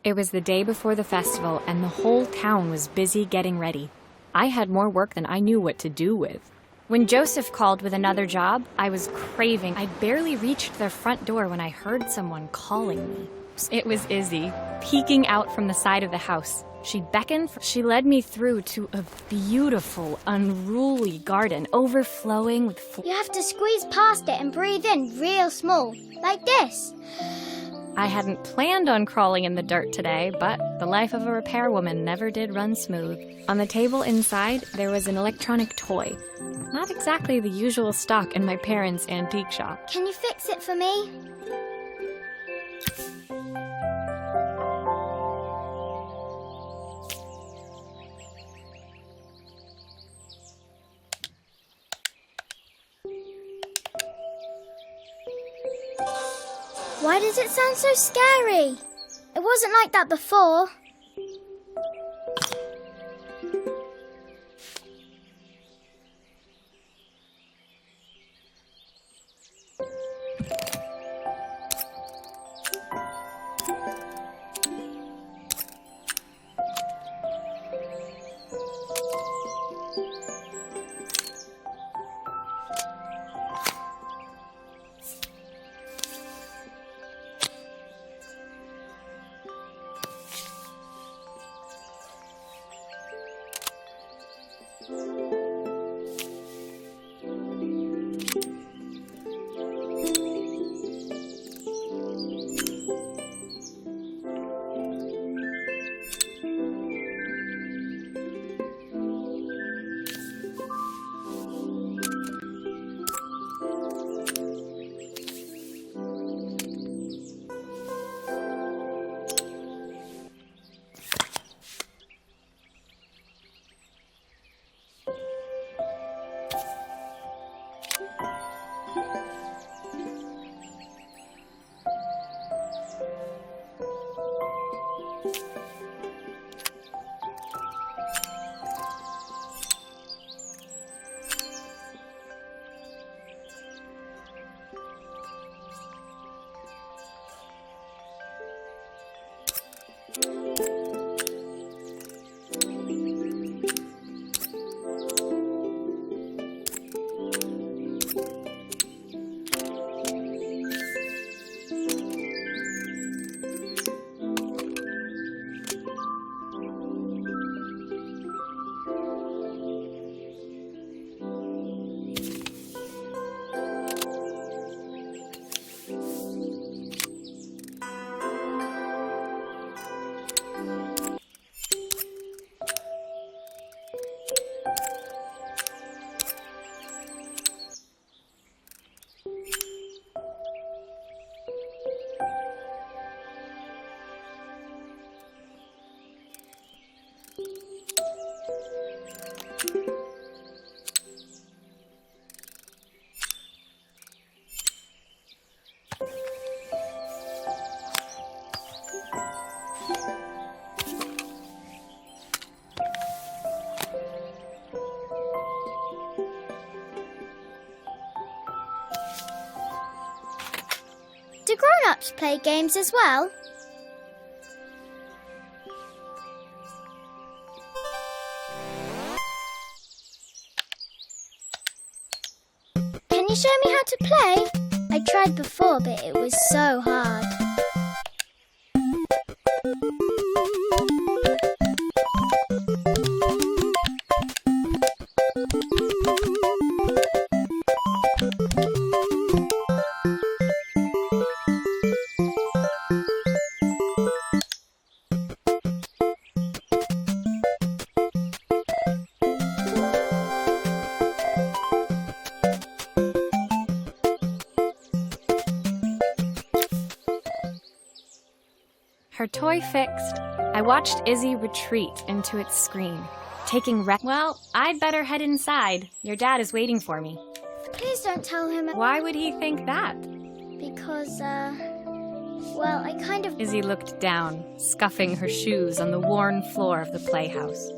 It was the day before the festival, and the whole town was busy getting ready. I had more work than I knew what to do with. When Joseph called with another job, I was craving. I barely reached their front door when I heard someone calling me. It was Izzy, peeking out from the side of the house. She beckoned. She led me through to a beautiful, unruly garden overflowing with You have to squeeze past it and breathe in real small, like this. I hadn't planned on crawling in the dirt today, but the life of a repairwoman never did run smooth. On the table inside, there was an electronic toy. Not exactly the usual stock in my parents' antique shop. Can you fix it for me? Why does it sound so scary? It wasn't like that before. Do grown-ups play games as well? Can you show me how to play? I tried before, but it was so hard. Her toy fixed, I watched Izzy retreat into its screen, taking Well, I'd better head inside. Your dad is waiting for me. Please don't tell him. Why would he think that? Because, well, I kind of... Izzy looked down, scuffing her shoes on the worn floor of the playhouse.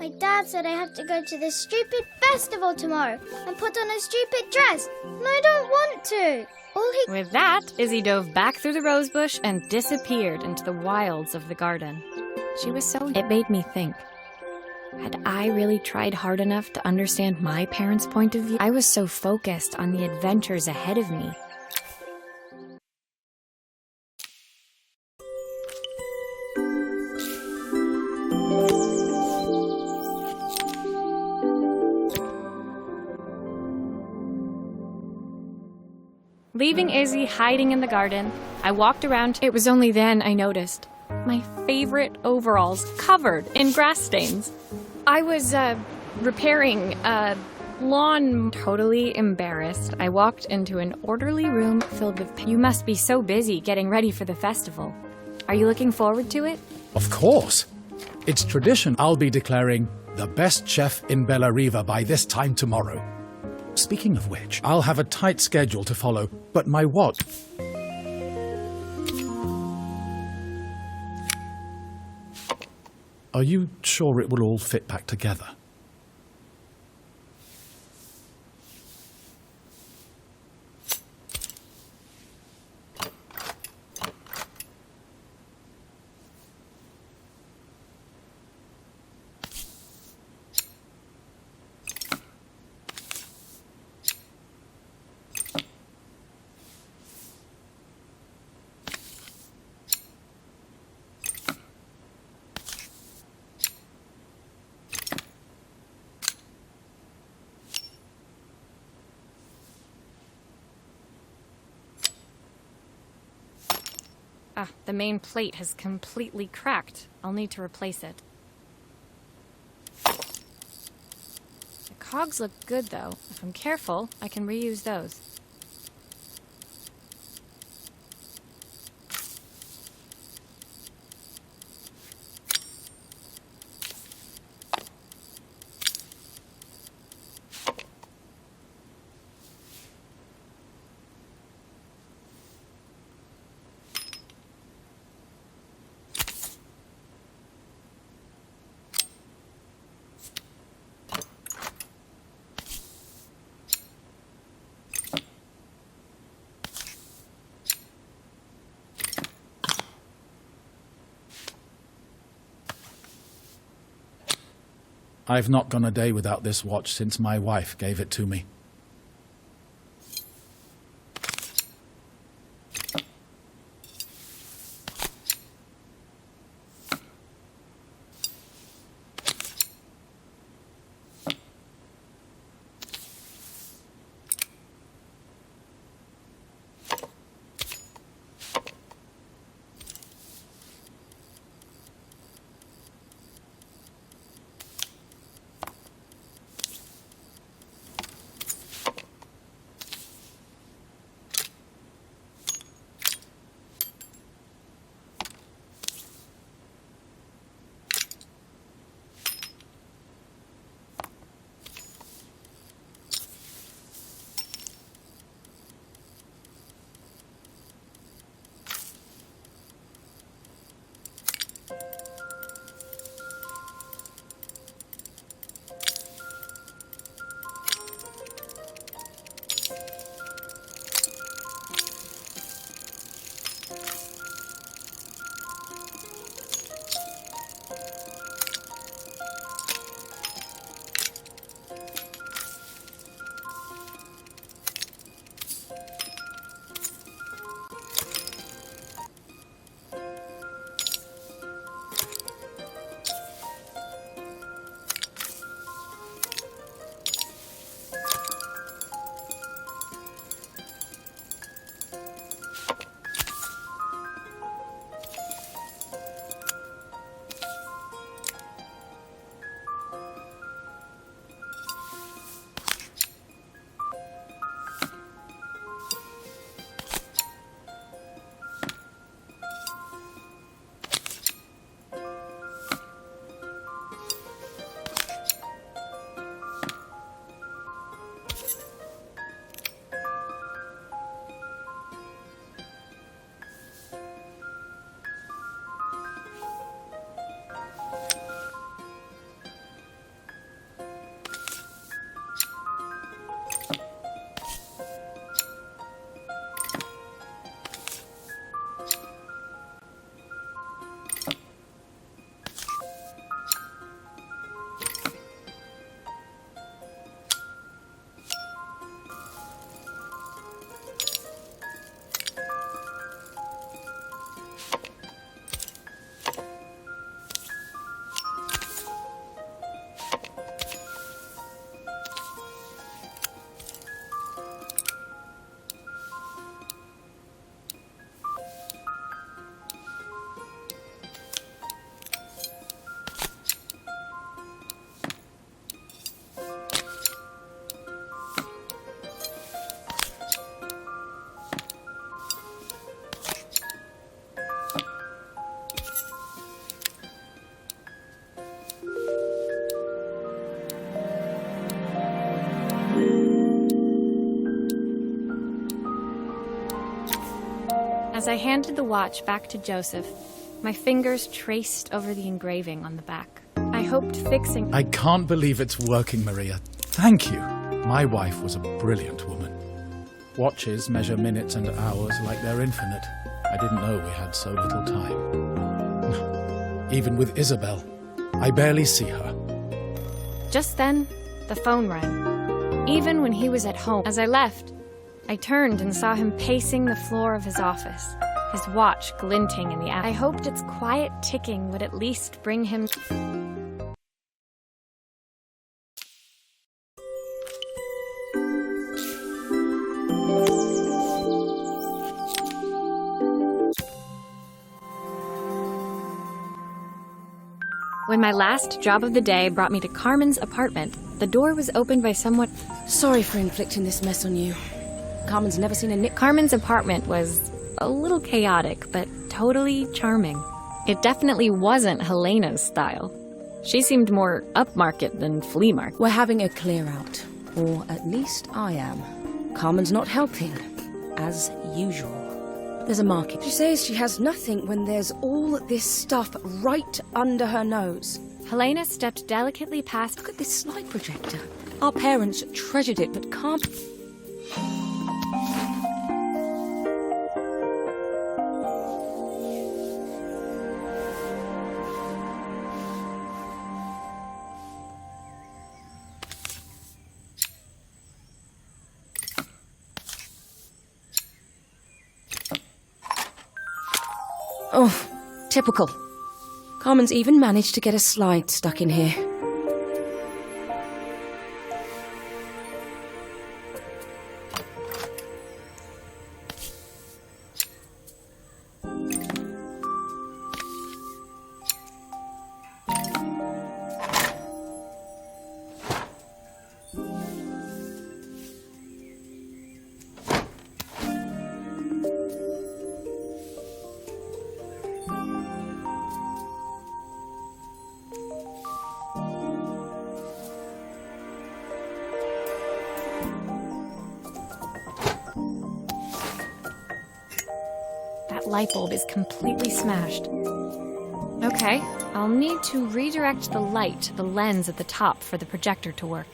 My dad said I have to go to this stupid festival tomorrow and put on a stupid dress, and I don't want to. With that, Izzy dove back through the rosebush and disappeared into the wilds of the garden. She was so... It made me think. Had I really tried hard enough to understand my parents' point of view? I was so focused on the adventures ahead of me. Leaving Izzy hiding in the garden, I walked around. It was only then I noticed my favorite overalls covered in grass stains. I was repairing a lawn. Totally embarrassed, I walked into an orderly room filled with... You must be so busy getting ready for the festival. Are you looking forward to it? Of course. It's tradition. I'll be declaring the best chef in Bella Riva by this time tomorrow. Speaking of which, I'll have a tight schedule to follow, but my watch... Are you sure it will all fit back together? Ah, the main plate has completely cracked. I'll need to replace it. The cogs look good, though. If I'm careful, I can reuse those. I've not gone a day without this watch since my wife gave it to me. As I handed the watch back to Joseph, my fingers traced over the engraving on the back. I hoped fixing... I can't believe it's working, Maria. Thank you. My wife was a brilliant woman. Watches measure minutes and hours like they're infinite. I didn't know we had so little time. Even with Isabel, I barely see her. Just then, the phone rang. Even when he was at home. As I left, I turned and saw him pacing the floor of his office, his watch glinting in the air. I hoped its quiet ticking would at least bring him... When my last job of the day brought me to Carmen's apartment, the door was opened by someone... Sorry for inflicting this mess on you. Carmen's never seen a Nick. Carmen's apartment was a little chaotic, but totally charming. It definitely wasn't Helena's style. She seemed more upmarket than flea market. We're having a clear out. Or at least I am. Carmen's not helping. As usual. There's a market. She says she has nothing when there's all this stuff right under her nose. Helena stepped delicately past... Look at this slide projector. Our parents treasured it, but can't... Oh, typical. Carmen's even managed to get a slide stuck in here. That light bulb is completely smashed. Okay, I'll need to redirect the light to the lens at the top for the projector to work.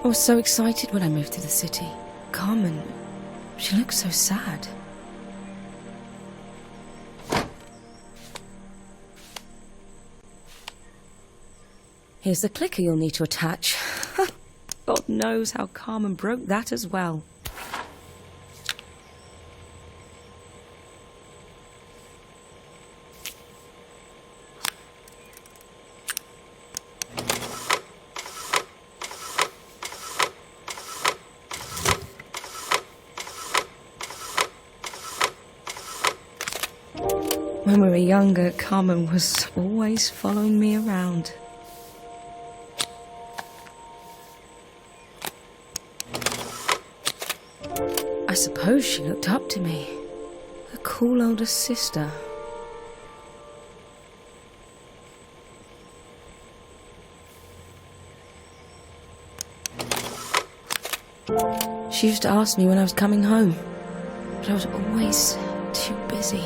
I was so excited when I moved to the city. Carmen, she looks so sad. Here's the clicker you'll need to attach. God knows how Carmen broke that as well. When we were younger, Carmen was always following me around. I suppose she looked up to me. A cool older sister. She used to ask me when I was coming home, but I was always too busy.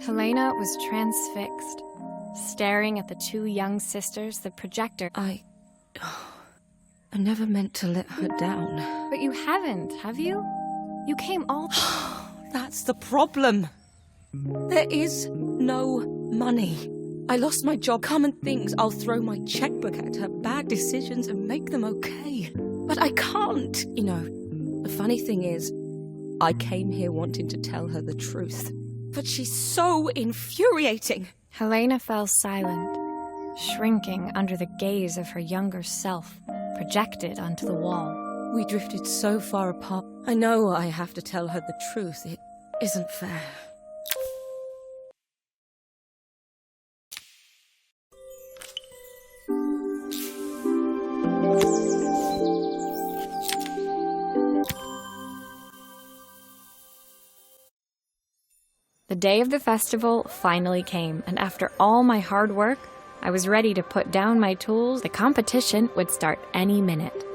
Helena was transfixed, staring at the two young sisters, the projector. I never meant to let her down. But you haven't, have you? You came all... That's the problem. There is no money. I lost my job. Carmen thinks I'll throw my checkbook at her bad decisions and make them okay. But I can't. You know, the funny thing is, I came here wanting to tell her the truth. But she's so infuriating. Helena fell silent, shrinking under the gaze of her younger self, projected onto the wall. We drifted so far apart. I know I have to tell her the truth. It isn't fair. The day of the festival finally came, and after all my hard work, I was ready to put down my tools. The competition would start any minute.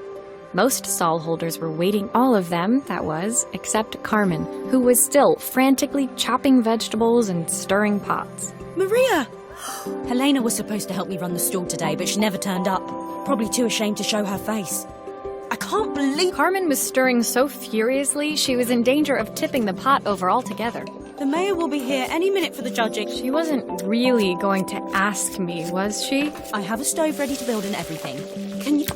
Most stall holders were waiting, all of them, that was, except Carmen, who was still frantically chopping vegetables and stirring pots. Maria! Helena was supposed to help me run the stall today, but she never turned up. Probably too ashamed to show her face. I can't believe... Carmen was stirring so furiously, she was in danger of tipping the pot over altogether. The mayor will be here any minute for the judging. She wasn't really going to ask me, was she? I have a stove ready to build and everything. Can you...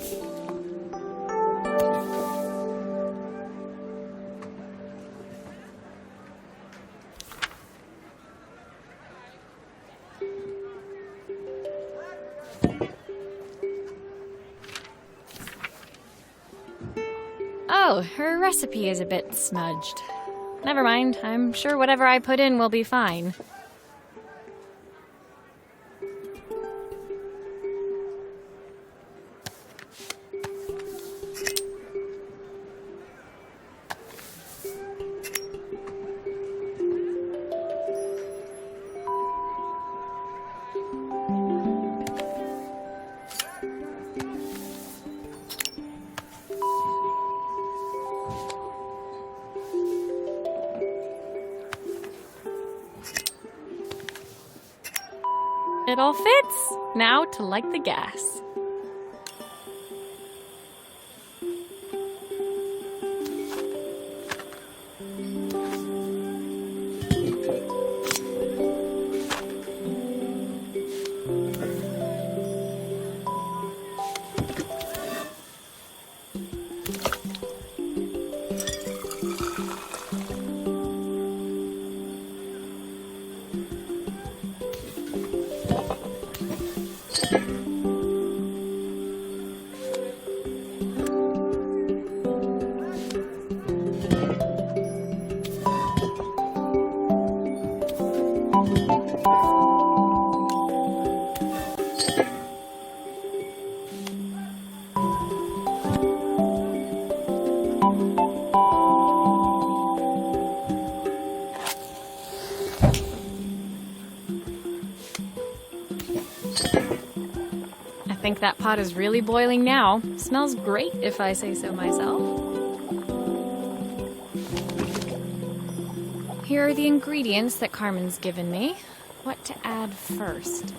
Oh, her recipe is a bit smudged. Never mind, I'm sure whatever I put in will be fine. It all fits. Now to light the gas. That pot is really boiling now. Smells great if I say so myself. Here are the ingredients that Carmen's given me. What to add first?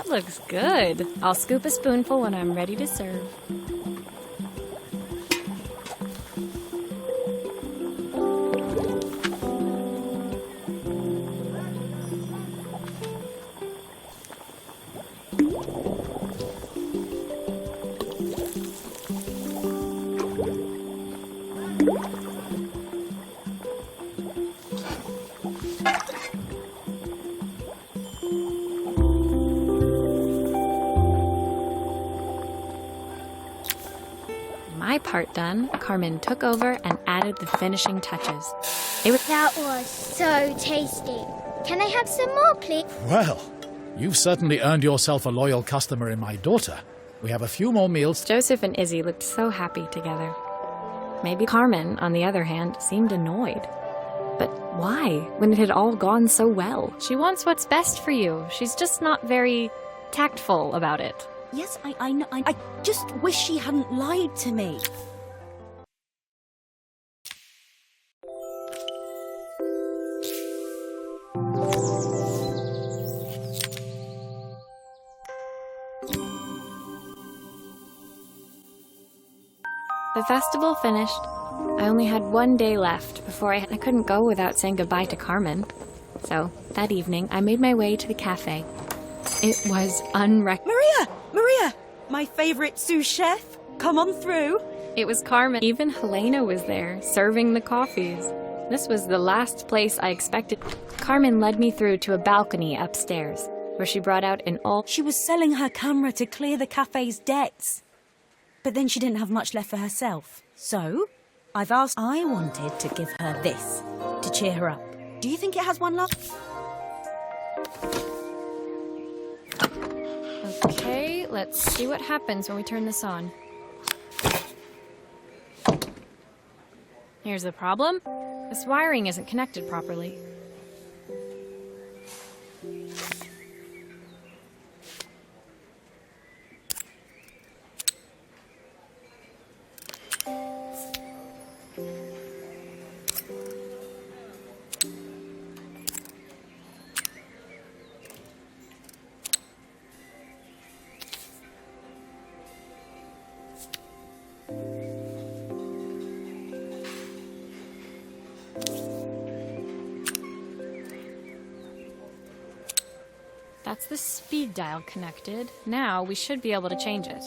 Looks good. I'll scoop a spoonful when I'm ready to serve. My part done, Carmen took over and added the finishing touches. That was so tasty. Can I have some more, please? Well, you've certainly earned yourself a loyal customer in my daughter. We have a few more meals. Joseph and Izzy looked so happy together. Maybe Carmen, on the other hand, seemed annoyed. But why, when it had all gone so well? She wants what's best for you. She's just not very tactful about it. Yes, I know. I just wish she hadn't lied to me. The festival finished. I only had one day left before I couldn't go without saying goodbye to Carmen. So, that evening, I made my way to the cafe. It was Maria! My favorite sous chef. Come on through. It was Carmen. Even Helena was there, serving the coffees. This was the last place I expected. Carmen led me through to a balcony upstairs, where she brought out an old... She was selling her camera to clear the cafe's debts. But then she didn't have much left for herself. So, I wanted to give her this, to cheer her up. Do you think it has one love? Okay, let's see what happens when we turn this on. Here's the problem. This wiring isn't connected properly. That's the speed dial connected. Now we should be able to change it.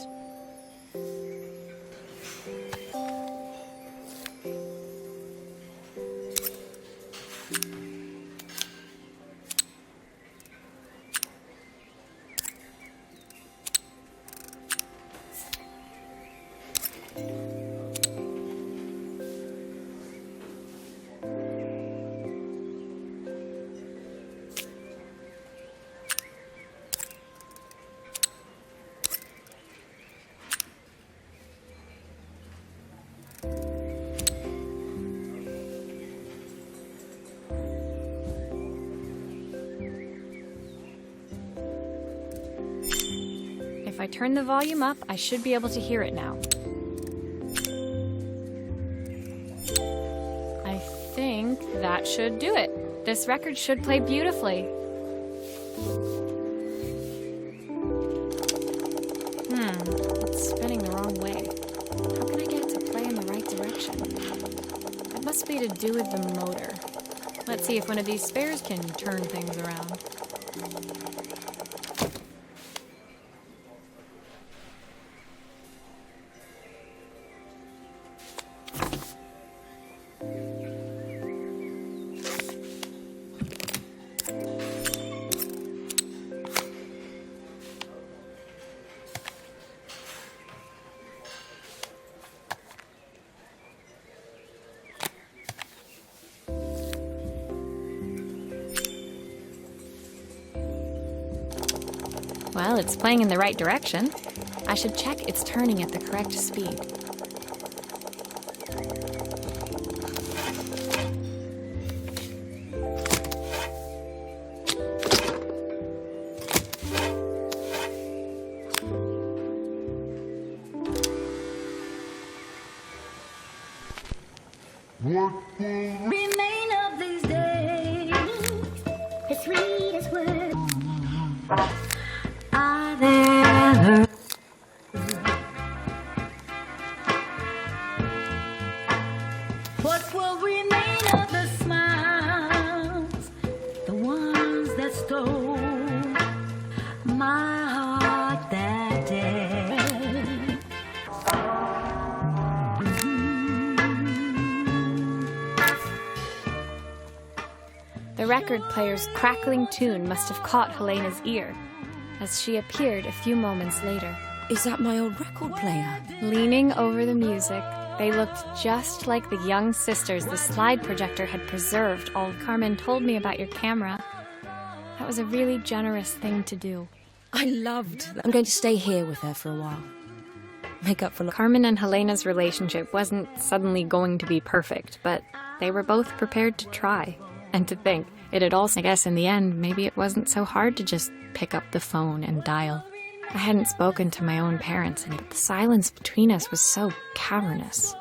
If I turn the volume up, I should be able to hear it now. I think that should do it. This record should play beautifully. It's spinning the wrong way. How can I get it to play in the right direction? It must be to do with the motor. Let's see if one of these spares can turn things around. Well, it's playing in the right direction. I should check it's turning at the correct speed. What will remain of these days? The sweetest word I've ever. What will remain of the smiles, the ones that stole my heart that day? The record player's crackling tune must have caught Helena's ear, as she appeared a few moments later. Is that my old record player? Leaning over the music, they looked just like the young sisters the slide projector had preserved. Carmen told me about your camera. That was a really generous thing to do. I loved that. I'm going to stay here with her for a while. Make up for... Carmen and Helena's relationship wasn't suddenly going to be perfect, but they were both prepared to try. And to think, it had also, I guess in the end, maybe it wasn't so hard to just pick up the phone and dial. I hadn't spoken to my own parents, but the silence between us was so cavernous.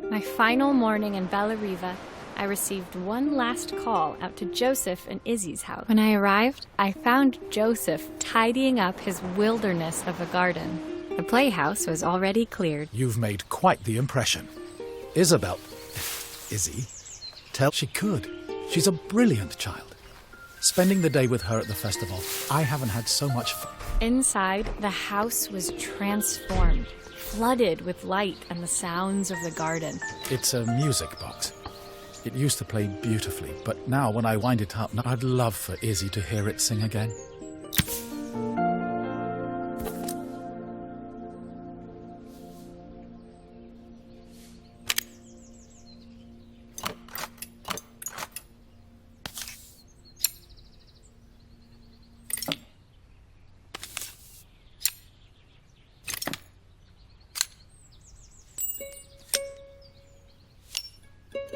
My final morning in Bellariva, I received one last call out to Joseph and Izzy's house. When I arrived, I found Joseph tidying up his wilderness of a garden. The playhouse was already cleared. You've made quite the impression. Isabel, Izzy, tell she could. She's a brilliant child. Spending the day with her at the festival, I haven't had so much fun. Inside, the house was transformed, flooded with light and the sounds of the garden. It's a music box. It used to play beautifully, but now when I wind it up, I'd love for Izzy to hear it sing again.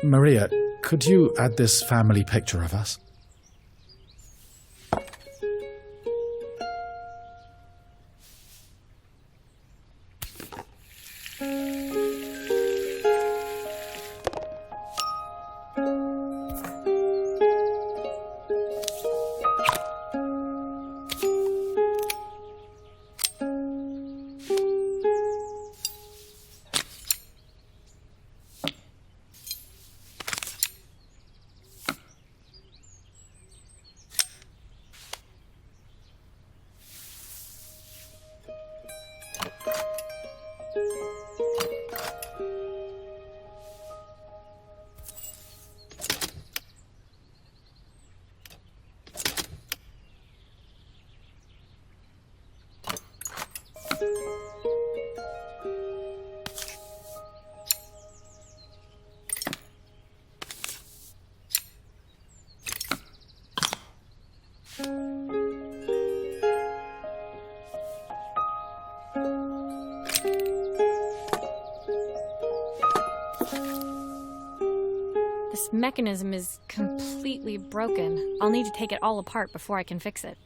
Maria, could you add this family picture of us? This mechanism is completely broken. I'll need to take it all apart before I can fix it.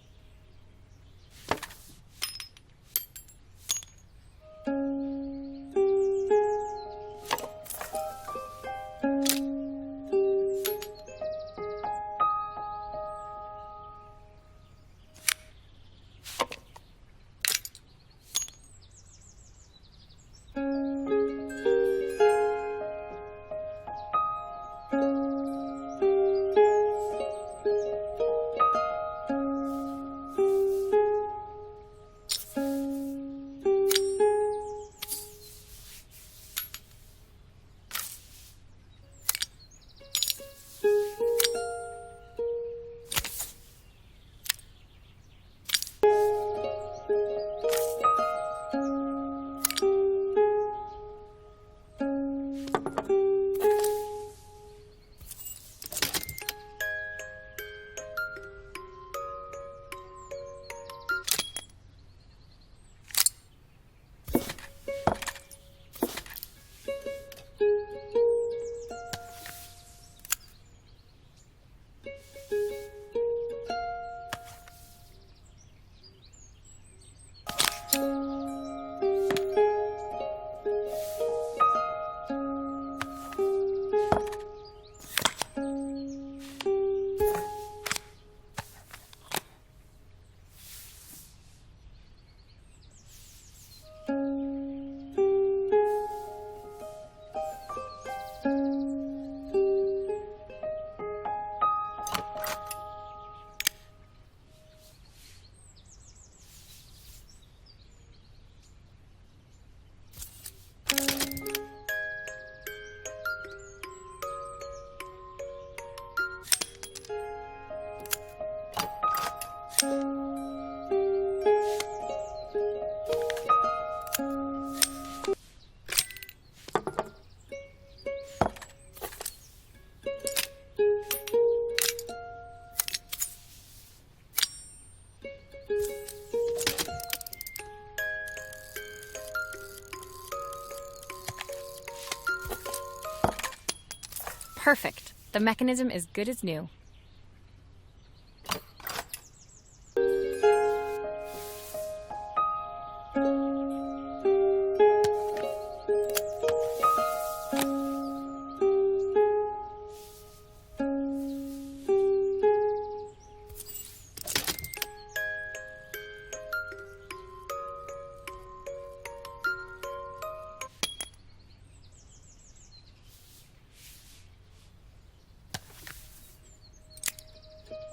Perfect. The mechanism is good as new.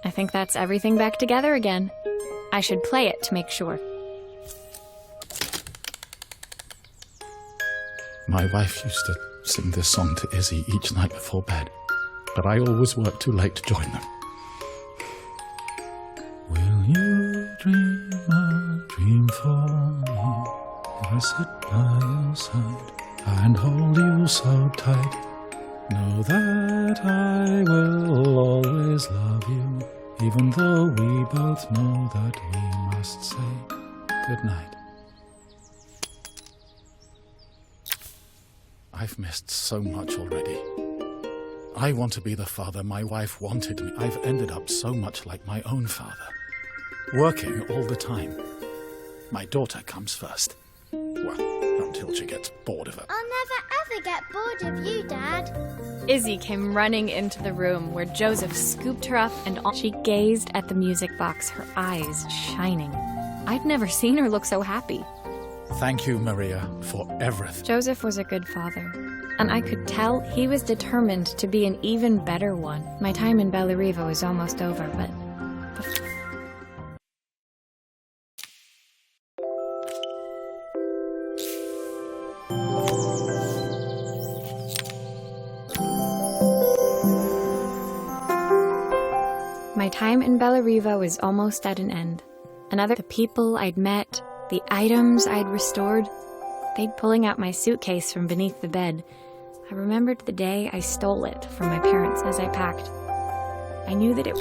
I think that's everything back together again. I should play it to make sure. My wife used to sing this song to Izzy each night before bed, but I always worked too late to join them. Will you dream a dream for me? If I sit by your side and hold you so tight, know that I will always love you, even though we both know that we must say goodnight. I've missed so much already. I want to be the father my wife wanted me. I've ended up so much like my own father, working all the time. My daughter comes first. Well, until she gets bored of it. I'll never ever get bored of you, Dad. Izzy came running into the room where Joseph scooped her up and she gazed at the music box, her eyes shining. I'd never seen her look so happy. Thank you, Maria, for everything. Joseph was a good father, and I could tell he was determined to be an even better one. My time in Bellariva was almost over, but... My time in Bellariva was almost at an end. The people I'd met, the items I'd restored, they'd pulling out my suitcase from beneath the bed. I remembered the day I stole it from my parents as I packed. I knew that it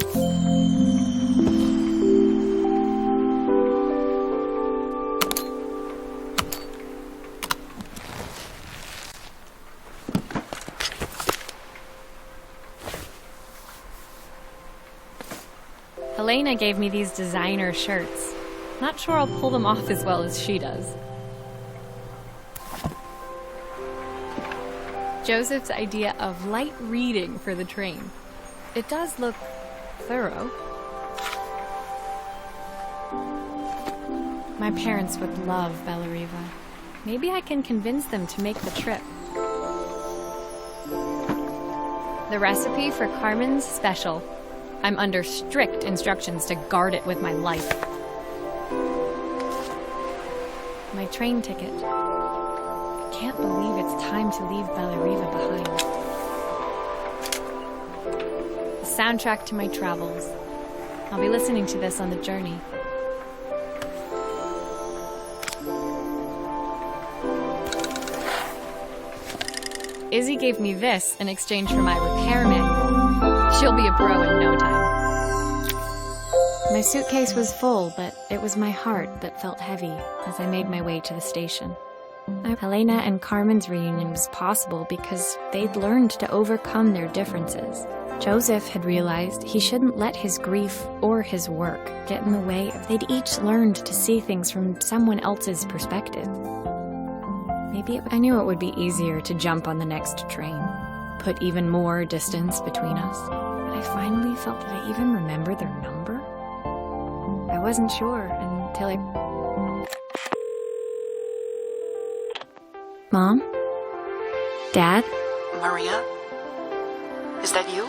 Helena gave me these designer shirts. Not sure I'll pull them off as well as she does. Joseph's idea of light reading for the train. It does look thorough. My parents would love Bellariva. Maybe I can convince them to make the trip. The recipe for Carmen's special. I'm under strict instructions to guard it with my life. My train ticket. I can't believe it's time to leave Bellariva behind. The soundtrack to my travels. I'll be listening to this on the journey. Izzy gave me this in exchange for my repair manual. She'll be a pro in no time. My suitcase was full, but it was my heart that felt heavy as I made my way to the station. Helena and Carmen's reunion was possible because they'd learned to overcome their differences. Joseph had realized he shouldn't let his grief or his work get in the way. They'd each learned to see things from someone else's perspective. Maybe I knew it would be easier to jump on the next train, put even more distance between us. But I finally felt that I even remembered their number. I wasn't sure until Mom? Dad? Maria? Is that you?